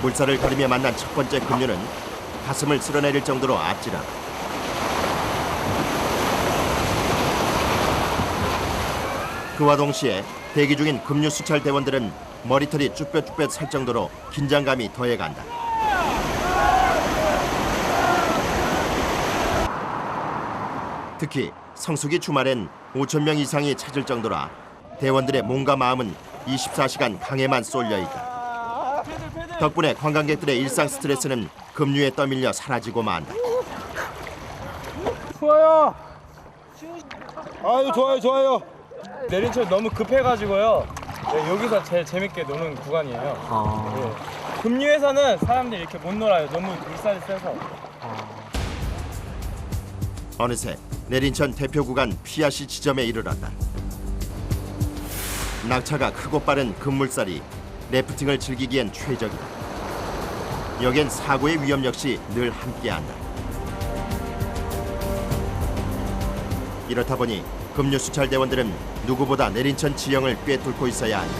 물살을 가르며 만난 첫 번째 급류는 가슴을 쓸어내릴 정도로 아찔하다. 그와 동시에 대기 중인 급류 수찰 대원들은 머리털이 쭈뼛쭈뼛 설 정도로 긴장감이 더해간다. 특히 성수기 주말엔 5천 명 이상이 찾을 정도라 대원들의 몸과 마음은 24시간 강에만 쏠려 있다. 덕분에 관광객들의 일상 스트레스는 급류에 떠밀려 사라지고 만다. 좋아요. 아유 좋아요. 내린철 너무 급해가지고요. 네, 여기서 제일 재밌게 노는 구간이에요. 네. 급류에서는 사람들이 이렇게 못 놀아요. 너무 물살이 세서. 어느새 내린천 대표 구간 피아시 지점에 이르렀다. 낙차가 크고 빠른 급물살이 래프팅을 즐기기엔 최적이다. 여긴 사고의 위험 역시 늘 함께한다. 이렇다 보니 급류 수찰 대원들은 누구보다 내린천 지형을 꿰뚫고 있어야 한다.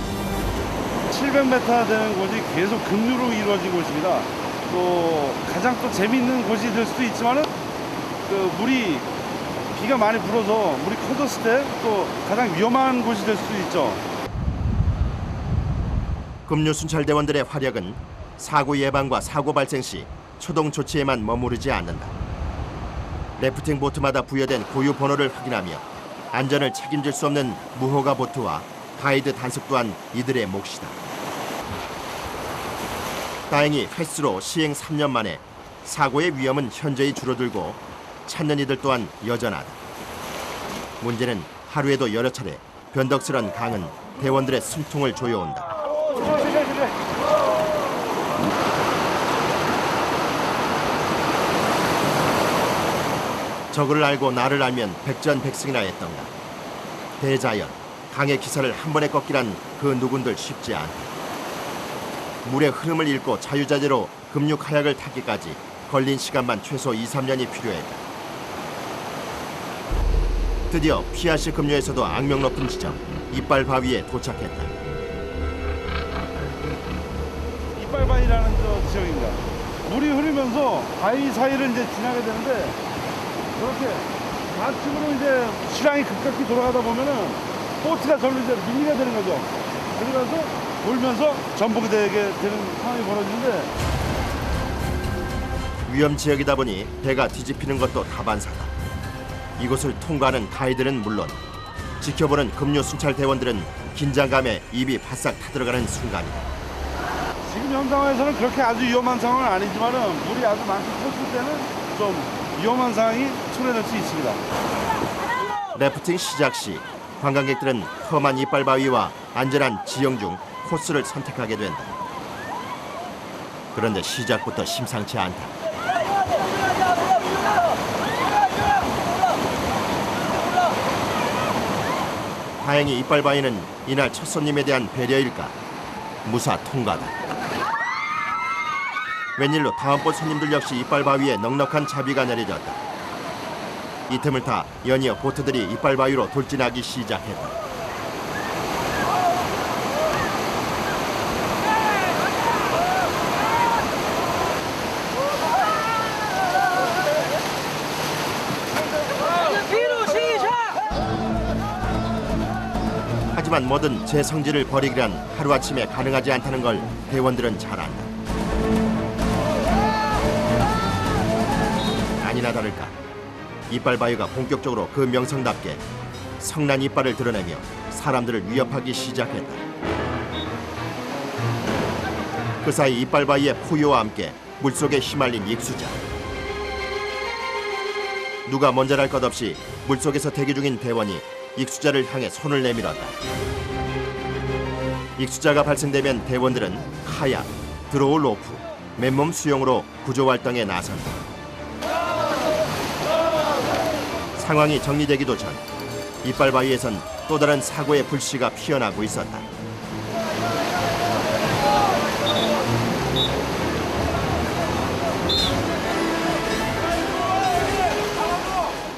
700m 되는 곳이 계속 급류로 이루어지고 있습니다. 또 가장 또 재미있는 곳이 될 수도 있지만은 물이 비가 많이 불어서 물이 커졌을 때 또 가장 위험한 곳이 될 수도 있죠. 급류 순찰 대원들의 활약은 사고 예방과 사고 발생 시 초동 조치에만 머무르지 않는다. 래프팅 보트마다 부여된 고유 번호를 확인하며 안전을 책임질 수 없는 무허가 보트와 가이드 단속 또한 이들의 몫이다. 다행히 횟수로 시행 3년 만에 사고의 위험은 현저히 줄어들고 찾는 이들 또한 여전하다. 문제는 하루에도 여러 차례 변덕스런 강은 대원들의 숨통을 조여온다. 적을 알고 나를 알면 백전백승이나 했던가. 대자연, 강의 기사를 한 번에 꺾기란 그 누군들 쉽지 않다. 물의 흐름을 읽고 자유자재로 급류 카약을 타기까지 걸린 시간만 최소 2, 3년이 필요했다. 드디어 피아시 급류에서도 악명 높은 지점 이빨 바위에 도착했다. 이빨바위라는 지역입니다. 물이 흐르면서 바위 사이를 이제 지나게 되는데 이렇게 좌측으로 이제 시랑이 급격히 돌아가다 보면은 보트가 절로 이제 밀리게 되는 거죠. 그러면서 돌면서 전복이 되게 되는 상황이 벌어지는데 위험 지역이다 보니 배가 뒤집히는 것도 다반사다. 이곳을 통과하는 가이드는 물론 지켜보는 급류 순찰 대원들은 긴장감에 입이 바싹 타들어가는 순간이다. 지금 현 상황에서는 그렇게 아주 위험한 상황은 아니지만은 물이 아주 많게 컸을 때는 좀 위험한 상황이 초래될 수 있습니다. 래프팅 시작 시 관광객들은 험한 이빨 바위와 안전한 지형 중 코스를 선택하게 된다. 그런데 시작부터 심상치 않다. 다행히 이빨 바위는 이날 첫 손님에 대한 배려일까 무사 통과다. 웬일로 다음번 손님들 역시 이빨 바위에 넉넉한 자비가 내려졌다. 이 틈을 타 연이어 보트들이 이빨 바위로 돌진하기 시작했다. 하지만 뭐든 제 성질을 버리기란 하루아침에 가능하지 않다는 걸 대원들은 잘 안다. 아니나 다를까 이빨 바위가 본격적으로 그 명성답게 성난 이빨을 드러내며 사람들을 위협하기 시작했다. 그 사이 이빨 바위의 포효와 함께 물속에 휘말린 익수자. 누가 먼저랄 것 없이 물속에서 대기 중인 대원이 익수자를 향해 손을 내밀었다. 익수자가 발생되면 대원들은 카약, 드로우 로프, 맨몸 수영으로 구조 활동에 나선다. 상황이 정리되기도 전 이빨 바위에선 또 다른 사고의 불씨가 피어나고 있었다.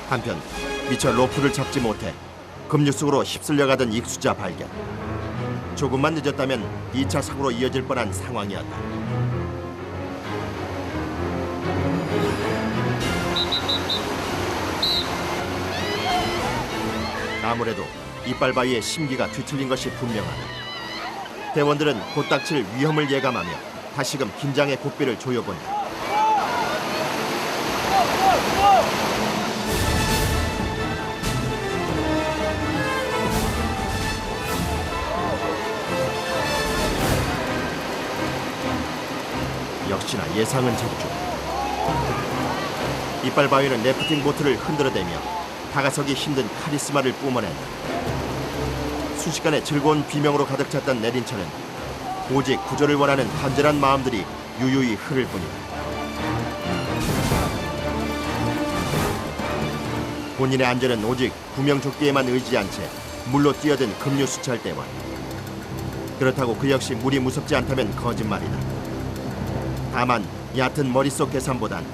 한편 미처 로프를 잡지 못해 급류 속으로 휩쓸려 가던 익수자 발견. 조금만 늦었다면 2차 사고로 이어질 뻔한 상황이었다. 아무래도 이빨바위의 심기가 뒤틀린 것이 분명하다. 대원들은 곧 닥칠 위험을 예감하며 다시금 긴장의 고삐를 조여본다. 역시나 예상은 적중. 이빨바위는 래프팅 보트를 흔들어대며 다가서기 힘든 카리스마를 뿜어낸다. 순식간에 즐거운 비명으로 가득 찼던 내린차는 오직 구조를 원하는 간절한 마음들이 유유히 흐를 뿐이다. 본인의 안전은 오직 구명조끼에만 의지한 채 물로 뛰어든 급류수찰대원. 그렇다고 그 역시 물이 무섭지 않다면 거짓말이다. 다만 얕은 머릿속 계산보단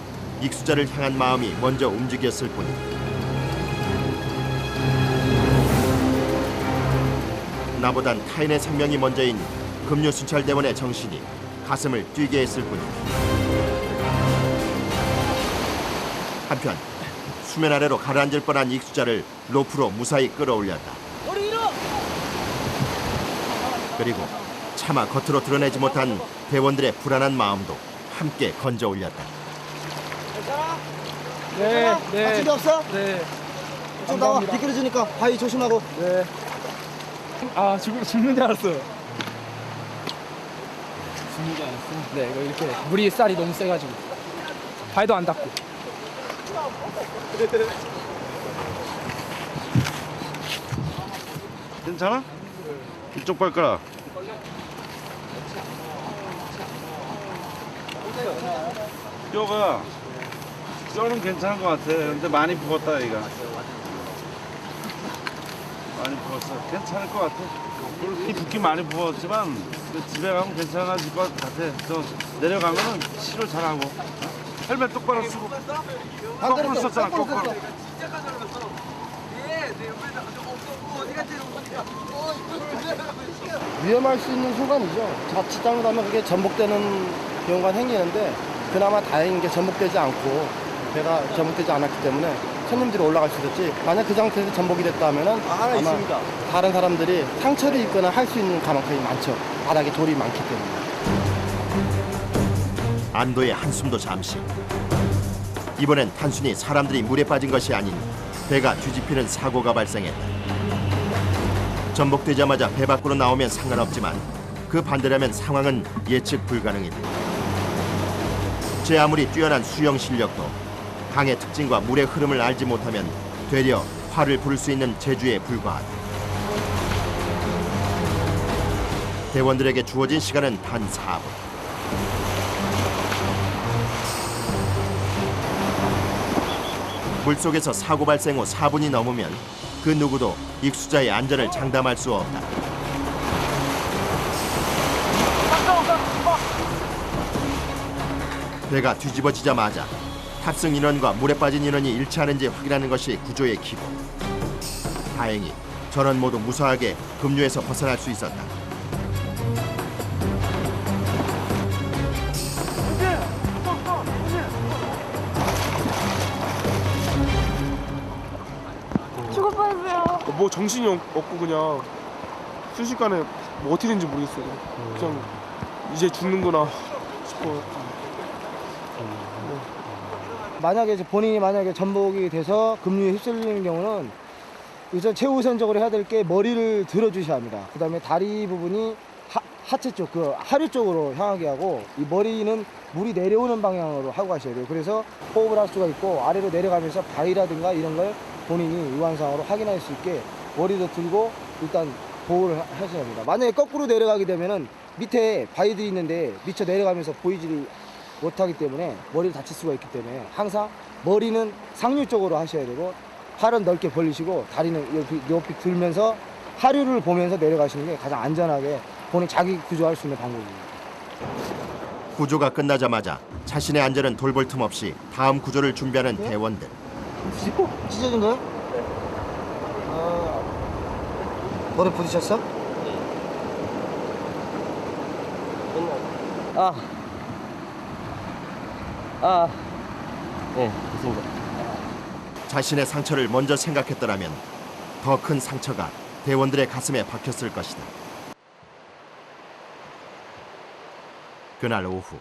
익수자를 향한 마음이 먼저 움직였을 뿐이다. 나보단 타인의 생명이 먼저인 급류수찰대원의 정신이 가슴을 뛰게 했을 뿐이다. 한편 수면 아래로 가라앉을 뻔한 익수자를 로프로 무사히 끌어올렸다. 그리고 차마 겉으로 드러내지 못한 대원들의 불안한 마음도 함께 건져 올렸다. 네, 네. 다친 데 없어? 네. 좀 나와. 감사합니다. 미끄러지니까 바위 조심하고. 네. 아, 죽는 줄 알았어요. 죽는 줄 알았어요? 네, 이거 이렇게 물이 쌀이 너무 세가지고 발도 안 닿고. 괜찮아? 이쪽 발가락. 뼈는 괜찮은 것 같아. 근데 많이 부었다 얘가. 많이 부었어. 괜찮을 것 같아. 이 붓기 많이 부었지만 집에 가면 괜찮아질 것 같아. 또 내려가면은 치료 잘하고. 헬멧 똑바로 쓰고. 거꾸로 썼잖아. 거꾸로. 위험할 수 있는 순간이죠. 자칫 잘못하면 그게 전복되는 경우가 생기는데 그나마 다행인 게 전복되지 않고 배가 전복되지 않았기 때문에 손님들이 올라갈 수 있었지. 만약 그 상태에서 전복이 됐다면은 아마 있습니다. 다른 사람들이 상처를 입거나 할 수 있는 가능성이 많죠. 바닥에 돌이 많기 때문에. 안도의 한숨도 잠시. 이번엔 단순히 사람들이 물에 빠진 것이 아닌 배가 뒤집히는 사고가 발생했다. 전복되자마자 배 밖으로 나오면 상관없지만 그 반대라면 상황은 예측 불가능이다. 제 아무리 뛰어난 수영 실력도 강의 특징과 물의 흐름을 알지 못하면 되려 화를 부를 수 있는 재주에 불과하다. 대원들에게 주어진 시간은 단 4분. 물속에서 사고 발생 후 4분이 넘으면 그 누구도 익수자의 안전을 장담할 수 없다. 배가 뒤집어지자마자 탑승 인원과 물에 빠진 인원이 일치하는지 확인하는 것이 구조의 기본. 다행히 전원 모두 무사하게 급류에서 벗어날 수 있었다. 죽을 뻔했어요. 뭐 정신이 없고 그냥 순식간에 뭐 어떻게 된지 모르겠어요. 그냥 이제 죽는구나 싶어요. 만약에 이제 본인이 만약에 전복이 돼서 급류에 휩쓸리는 경우는 우선 최우선적으로 해야 될 게 머리를 들어주셔야 합니다. 그다음에 다리 부분이 하체 쪽, 그 하류 쪽으로 향하게 하고 이 머리는 물이 내려오는 방향으로 하고 가셔야 돼요. 그래서 호흡을 할 수가 있고 아래로 내려가면서 바위라든가 이런 걸 본인이 유한상으로 확인할 수 있게 머리도 들고 일단 보호를 하셔야 합니다. 만약에 거꾸로 내려가게 되면은 밑에 바위들이 있는데 미쳐 내려가면서 보이지 못하기 때문에 머리를 다칠 수가 있기 때문에 항상 머리는 상류 쪽으로 하셔야 되고 팔은 넓게 벌리시고 다리는 높이 들면서 하류를 보면서 내려가시는 게 가장 안전하게 본인 자기 구조할 수 있는 방법입니다. 구조가 끝나자마자 자신의 안전은 돌볼 틈 없이 다음 구조를 준비하는 대원들. 찢어진 거요? 머리 부딪혔어? 네, 좋습니다. 자신의 상처를 먼저 생각했더라면 더 큰 상처가 대원들의 가슴에 박혔을 것이다. 그날 오후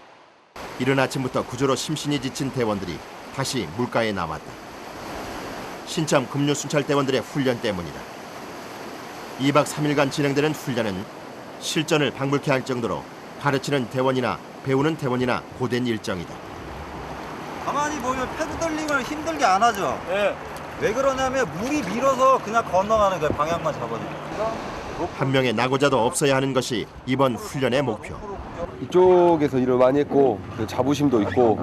이른 아침부터 구조로 심신이 지친 대원들이 다시 물가에 나왔다. 신참 급류순찰 대원들의 훈련 때문이다. 2박 3일간 진행되는 훈련은 실전을 방불케 할 정도로 가르치는 대원이나 배우는 대원이나 고된 일정이다. 가만히 보면 패드들링을 힘들게 안 하죠. 네. 왜 그러냐면 물이 밀어서 그냥 건너가는 거예요. 방향만 잡아주면. 한 명의 낙오자도 없어야 하는 것이 이번 훈련의 목표. 이쪽에서 일을 많이 했고 그 자부심도 있고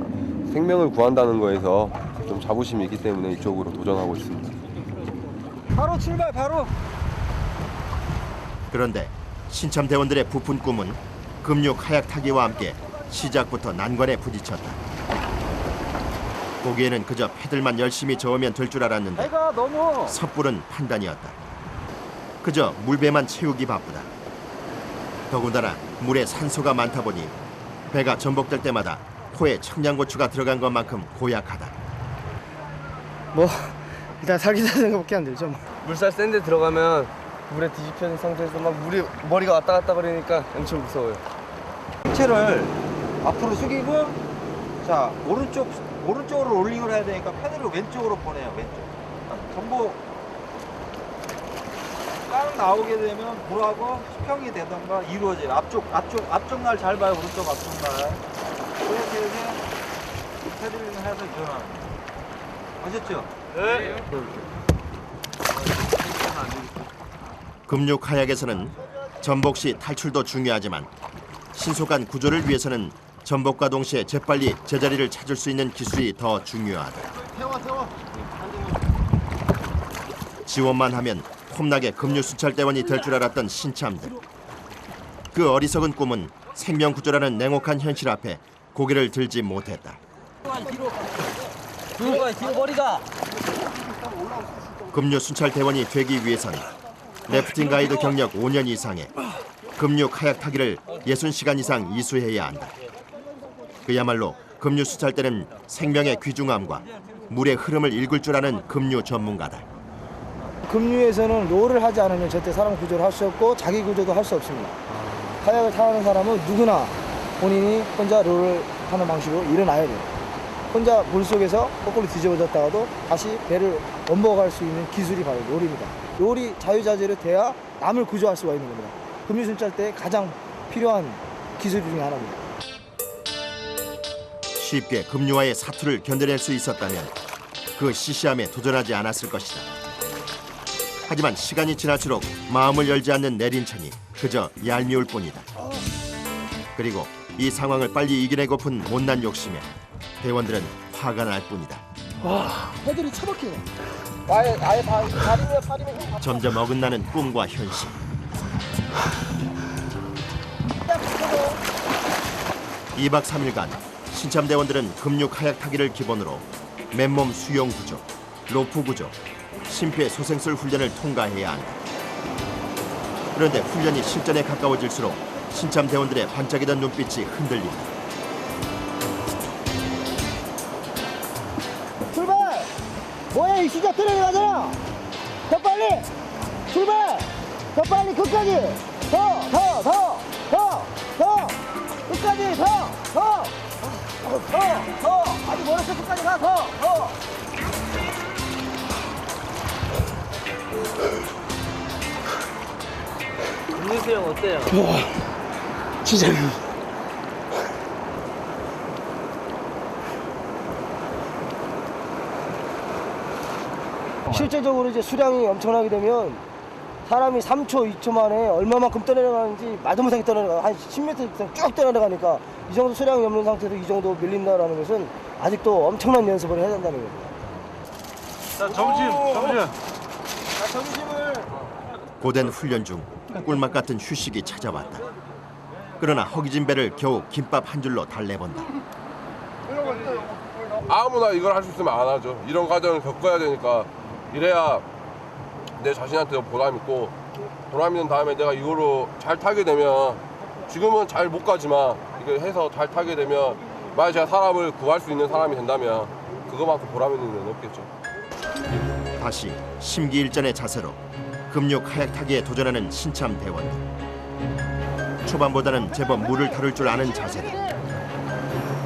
생명을 구한다는 거에서 좀 자부심이 있기 때문에 이쪽으로 도전하고 있습니다. 바로 출발 바로. 그런데 신참 대원들의 부푼 꿈은 급류 카약 타기와 함께 시작부터 난관에 부딪혔다. 보기에는 그저 패들만 열심히 저으면 될 줄 알았는데 배가 너무 섣부른 판단이었다. 그저 물배만 채우기 바쁘다. 더군다나 물에 산소가 많다 보니 배가 전복될 때마다 코에 청양고추가 들어간 것만큼 고약하다. 뭐 일단 살기사 생각밖에 안 들죠. 뭐. 물살 센 데 들어가면 물에 뒤집혀진 상태에서 막 물이 머리가 왔다 갔다 그러니까 엄청 무서워요. 체를 앞으로 숙이고 자 오른쪽으로 롤링을 해야 되니까 패드를 왼쪽으로 보내요. 왼쪽. 전부 딱 나오게 되면 물하고 수평이 되던가 이루어져요. 앞쪽 날 잘 봐요. 오른쪽 앞쪽 날. 그렇게 해서 패드링을 해서 일어나는 거예요. 아셨죠? 네. 급류 카약에서는 전복 시 탈출도 중요하지만 신속한 구조를 위해서는 전복과 동시에 재빨리 제자리를 찾을 수 있는 기술이 더 중요하다. 지원만 하면 폼나게 급류 순찰 대원이 될 줄 알았던 신참들. 그 어리석은 꿈은 생명 구조라는 냉혹한 현실 앞에 고개를 들지 못했다. 뒤로 머리가. 급류 순찰 대원이 되기 위해서는 래프팅 가이드 경력 5년 이상의 급류 카약 타기를 60시간 이상 이수해야 한다. 그야말로 급류 순찰 때는 생명의 귀중함과 물의 흐름을 읽을 줄 아는 급류 전문가다. 급류에서는 롤을 하지 않으면 절대 사람 구조를 할 수 없고 자기 구조도 할 수 없습니다. 카약을 타는 사람은 누구나 본인이 혼자 롤을 하는 방식으로 일어나야 돼요. 혼자 물속에서 거꾸로 뒤집어졌다가도 다시 배를 넘어갈 수 있는 기술이 바로 롤입니다. 롤이 자유자재로 돼야 남을 구조할 수가 있는 겁니다. 급류순찰 때 가장 필요한 기술 중에 하나입니다. 쉽게 급류와의 사투를 견뎌낼 수 있었다면 그 시시함에 도전하지 않았을 것이다. 하지만 시간이 지날수록 마음을 열지 않는 내린천이 그저 얄미울 뿐이다. 그리고 이 상황을 빨리 이겨내고픈 못난 욕심에 대원들은 화가 날 뿐이다. 패들이 처박히네. 아예 다리면 점점 어긋나는 꿈과 현실. 이 2박 3일간 신참 대원들은 급류 카약 타기를 기본으로 맨몸 수영 구조, 로프 구조, 심폐소생술 훈련을 통과해야 한다. 그런데 훈련이 실전에 가까워질수록 신참 대원들의 반짝이던 눈빛이 흔들린다. 출발! 뭐야 이 시작 들어가잖아. 더 빨리 출발. 더 빨리 끝까지. 더 끝까지 더 아직 멀었어. 끝까지 가. 더 국민수영 어때요? 진짜 실제적으로 이제 수량이 엄청나게 되면 사람이 3초, 2초 만에 얼마만큼 떠내려가는지 말도 못하게 떠내려가. 한 10m 이상 쭉 떠내려가니까 이 정도 수량이 없는 상태에서 이 정도 밀린다라는 것은 아직도 엄청난 연습을 해야 된다는 겁니다. 자, 점심. 고된 훈련 중 꿀맛 같은 휴식이 찾아왔다. 그러나 허기진 배를 겨우 김밥 한 줄로 달래본다. 아무나 이걸 할 수 있으면 안 하죠. 이런 과정을 겪어야 되니까 이래야 내 자신한테 보람 있고 보람 있는 다음에 내가 이거로 잘 타게 되면 지금은 잘 못 가지만 이거 해서 잘 타게 되면 만약 제가 사람을 구할 수 있는 사람이 된다면 그거만큼 보람 있는 일은 없겠죠. 다시 심기일전의 자세로 급류 카약 타기에 도전하는 신참 대원들. 초반보다는 제법 물을 다룰 줄 아는 자세다.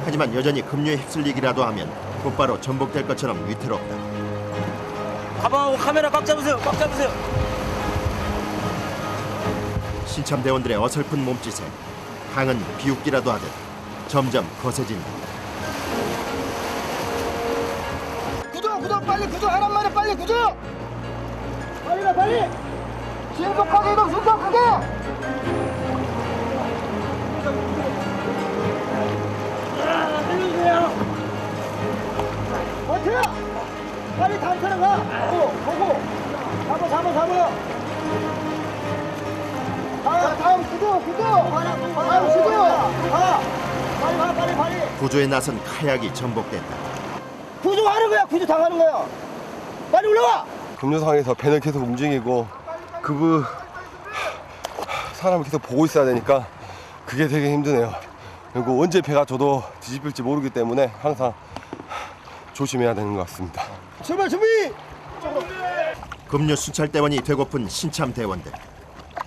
하지만 여전히 급류에 휩쓸리기라도 하면 곧바로 전복될 것처럼 위태롭다. 가방하고 카메라 꽉 잡으세요. 꽉 잡으세요. 신참 대원들의 어설픈 몸짓에 강은 비웃기라도 하듯 점점 거세진다. 구조 빨리 구조 하란 말에 빨리 구조. 빨리라 빨리. 신속하게 이동 신속하게. 버텨! 빨리 다음 사람 가! 보고! 잡아! 다음 구조! 다음 구조! 빨리! 구조에 나선 카약이 전복된다. 구조하는 거야! 구조 당하는 거야! 빨리 올라와! 급류 상황에서 배는 계속 움직이고 사람을 계속 보고 있어야 되니까 그게 되게 힘드네요. 그리고 언제 배가 저도 뒤집힐지 모르기 때문에 항상 조심해야 되는 것 같습니다. 출발 준비! 급류 순찰대원이 되고픈 신참 대원들.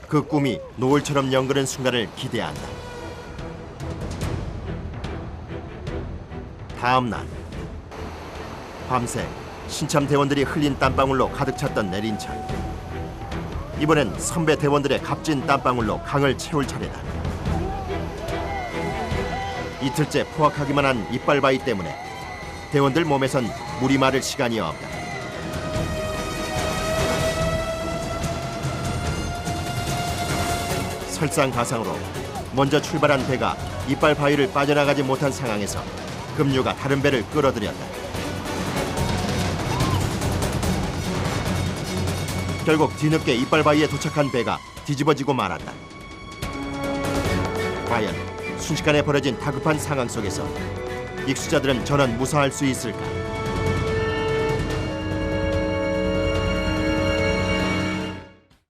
그 꿈이 노을처럼 연그는 순간을 기대한다. 다음 날 밤새 신참 대원들이 흘린 땀방울로 가득 찼던 내린천. 이번엔 선배 대원들의 값진 땀방울로 강을 채울 차례다. 이틀째 포악하기만 한 이빨바위 때문에 대원들 몸에선 물이 마를 시간이 없다. 설상가상으로 먼저 출발한 배가 이빨바위를 빠져나가지 못한 상황에서 급류가 다른 배를 끌어들였다. 결국 뒤늦게 이빨바위에 도착한 배가 뒤집어지고 말았다. 과연 순식간에 벌어진 다급한 상황 속에서 익수자들은 전원 무사할 수 있을까?